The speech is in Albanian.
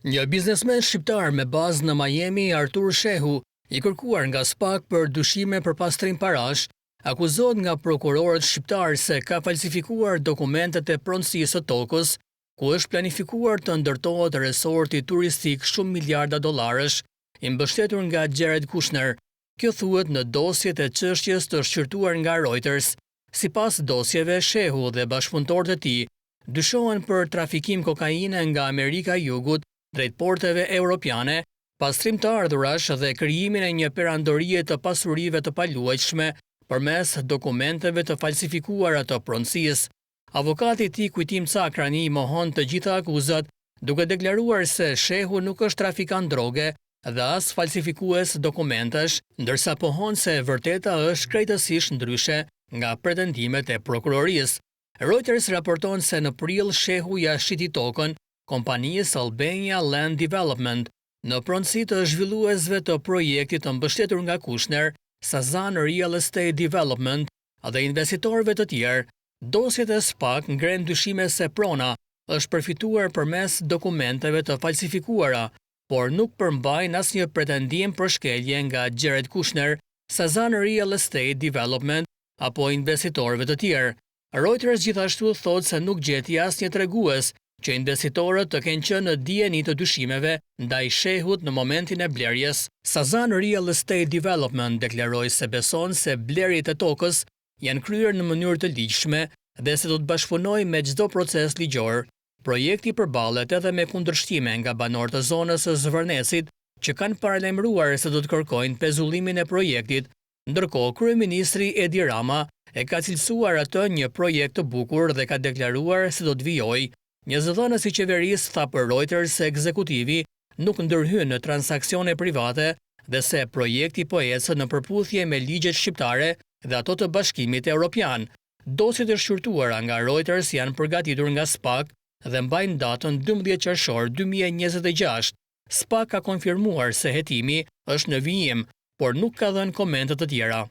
Një biznesmen shqiptar me bazë në Miami, Artur Shehu, i kërkuar nga SPAK për dyshime për pastrim parash, akuzohet nga prokurorët shqiptar se ka falsifikuar dokumentet e pronësisë së tokës, ku është planifikuar të ndërtohet resorti turistik shumë miliarda dollarësh, i mbështetur nga Jared Kushner. Kjo thuhet në dosjet e çështjes të shqyrtuar nga Reuters. Sipas dosjeve, Shehu dhe bashkëpunëtorët e tij dyshohen për trafikim kokaine nga Amerika e Jugut drejt porteve europiane, pastrim të ardhurash dhe krijimin e një perandorie të pasurive të paluajtshme përmes dokumenteve të falsifikuara të pronësisë. Avokati i tij, Kujtim Cakrani, i mohon të gjitha akuzat, duke deklaruar se Shehu nuk është trafikant droge dhe as falsifikues dokumentesh, ndërsa pohon se e vërteta është krejtësisht ndryshe nga pretendimet e prokurorisë. Reuters raporton se në prill Shehu ja shiti tokën kompanisë Albania Land Development në pronësi të zhvilluesve të projektit të mbështetur nga Kushner, Sazan Real Estate Development dhe investitorëve të tjerë. Dosjet e SPAK ngren dyshime se prona është përfituar përmes dokumenteve të falsifikuara, por nuk përmbajnë asnjë pretendim për shkelje nga Jared Kushner, Sazan Real Estate Development apo investitorëve të tjerë. Reuters gjithashtu thotë se nuk gjeti asnjë tregues që investitorët të kenë qenë në dijeni të dyshimeve ndaj Shehut në momentin e blerjes. Sazan Real Estate Development deklaroi se beson se blerjet e tokës janë kryer në mënyrë të ligjshme dhe se do të bashkëpunojë me çdo proces ligjor. Projekti përballet edhe me kundërshtime nga banorët e zonës së Zvërnesit, që kanë paralajmëruar se do të kërkojnë pezullimin e projektit, ndërkohë kryeministri Edi Rama e ka cilësuar atë një projekt të bukur dhe ka deklaruar se do të vijojë. Një zëdhënës i qeverisë tha për Reuters se ekzekutivi nuk ndërhyn në transaksione private dhe se projekti po ecë në përputhje me ligjet shqiptare dhe ato të Bashkimit Evropian. Dosjet e shqyrtuara nga Reuters janë përgatitur nga SPAK dhe mbajnë datën 12 qershor 2026. SPAK ka konfirmuar se hetimi është në vijim, por nuk ka dhënë komente të tjera.